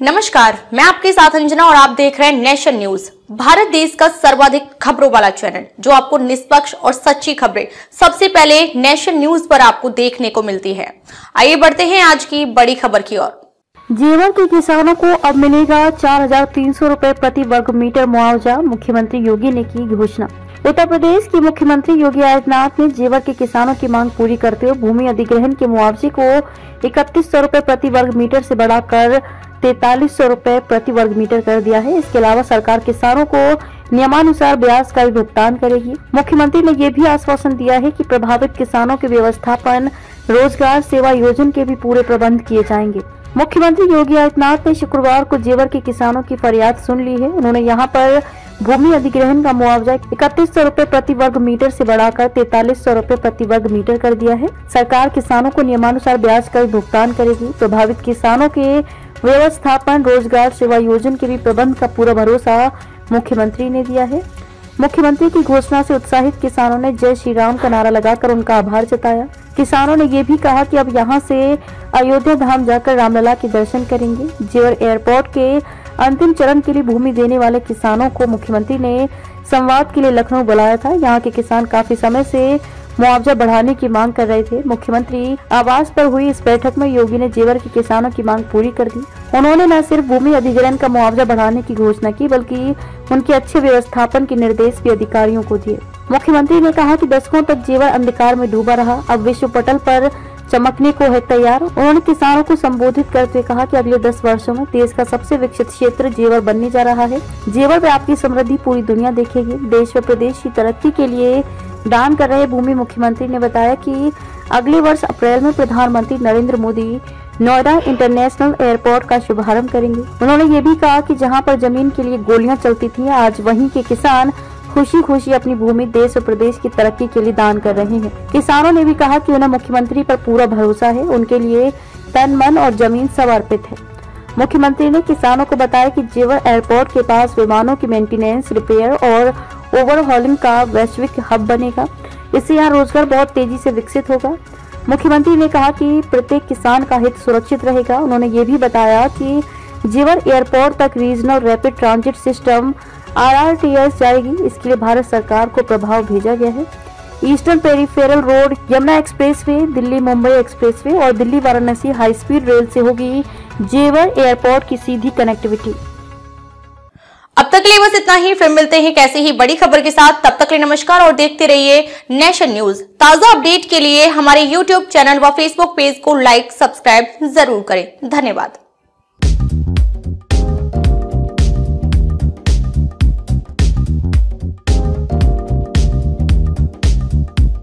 नमस्कार, मैं आपके साथ अंजना और आप देख रहे हैं नेशन न्यूज, भारत देश का सर्वाधिक खबरों वाला चैनल जो आपको निष्पक्ष और सच्ची खबरें सबसे पहले नेशन न्यूज पर आपको देखने को मिलती है। आइए बढ़ते हैं आज की बड़ी खबर की ओर। जेवर के किसानों को अब मिलेगा 4,300 रुपए प्रति वर्ग मीटर मुआवजा, मुख्यमंत्री योगी ने की घोषणा। उत्तर प्रदेश के मुख्यमंत्री योगी आदित्यनाथ ने जेवर के किसानों की मांग पूरी करते हुए भूमि अधिग्रहण के मुआवजे को 3100 रुपए प्रति वर्ग मीटर से बढ़ाकर 4300 रुपए प्रति वर्ग मीटर कर दिया है। इसके अलावा सरकार किसानों को नियमानुसार ब्याज का भी भुगतान करेगी। मुख्यमंत्री ने यह भी आश्वासन दिया है कि प्रभावित किसानों के व्यवस्थापन, रोजगार सेवा योजना के भी पूरे प्रबंध किए जाएंगे। मुख्यमंत्री योगी आदित्यनाथ ने शुक्रवार को जेवर के किसानों की फरियाद सुन ली है। उन्होंने यहां पर भूमि अधिग्रहण का मुआवजा 3100 रुपए प्रति वर्ग मीटर से बढ़ाकर 4300 रुपए प्रति वर्ग मीटर कर दिया है। सरकार किसानों को नियमानुसार ब्याज का भी भुगतान करेगी। प्रभावित किसानों के व्यवस्थापन, रोजगार सेवा योजना के भी प्रबंध का पूरा भरोसा मुख्यमंत्री ने दिया है। मुख्यमंत्री की घोषणा से उत्साहित किसानों ने जय श्री राम का नारा लगाकर उनका आभार जताया। किसानों ने ये भी कहा कि अब यहां से अयोध्या धाम जाकर रामलला के दर्शन करेंगे। जेवर एयरपोर्ट के अंतिम चरण के लिए भूमि देने वाले किसानों को मुख्यमंत्री ने संवाद के लिए लखनऊ बुलाया था। यहाँ के किसान काफी समय से मुआवजा बढ़ाने की मांग कर रहे थे। मुख्यमंत्री आवास पर हुई इस बैठक में योगी ने जेवर के किसानों की मांग पूरी कर दी। उन्होंने न सिर्फ भूमि अधिग्रहण का मुआवजा बढ़ाने की घोषणा की, बल्कि उनके अच्छे व्यवस्थापन के निर्देश भी अधिकारियों को दिए। मुख्यमंत्री ने कहा कि दशकों तक जेवर अंधकार में डूबा रहा, अब विश्व पटल पर चमकने को है तैयार। उन्होंने किसानों को संबोधित करते हुए कहा कि अगले 10 वर्षों में देश का सबसे विकसित क्षेत्र जेवर बनने जा रहा है। जेवर पे आपकी समृद्धि पूरी दुनिया देखेगी। देश व प्रदेश की तरक्की के लिए दान कर रहे भूमि मुख्यमंत्री ने बताया कि अगले वर्ष अप्रैल में प्रधानमंत्री नरेंद्र मोदी नोएडा इंटरनेशनल एयरपोर्ट का शुभारंभ करेंगे। उन्होंने ये भी कहा कि जहां पर जमीन के लिए गोलियां चलती थी, आज वहीं के किसान खुशी खुशी अपनी भूमि देश और प्रदेश की तरक्की के लिए दान कर रहे हैं। किसानों ने भी कहा कि उन्हें मुख्यमंत्री पर पूरा भरोसा है, उनके लिए तन मन और जमीन सब अर्पित है। मुख्यमंत्री ने किसानों को बताया कि जेवर एयरपोर्ट के पास विमानों की मेंटेनेंस, रिपेयर और ओवरहॉलिंग का वैश्विक हब बनेगा। इससे यहाँ रोजगार बहुत तेजी से विकसित होगा। मुख्यमंत्री ने कहा कि प्रत्येक किसान का हित सुरक्षित रहेगा। उन्होंने ये भी बताया कि जेवर एयरपोर्ट तक regional rapid transit system RRTS जाएगी। इसके लिए भारत सरकार को प्रस्ताव भेजा गया है। Eastern peripheral road, Yamuna expressway, Delhi Mumbai expressway और Delhi Varanasi high speed rail से होगी जेवर एयरपोर्ट की सीधी कनेक्टिविटी। अब तक के लिए बस इतना ही। फिर मिलते हैं कैसे ही बड़ी खबर के साथ। तब तक के लिए नमस्कार और देखते रहिए नेशन न्यूज। ताजा अपडेट के लिए हमारे YouTube चैनल व Facebook पेज को लाइक, सब्सक्राइब जरूर करें। धन्यवाद।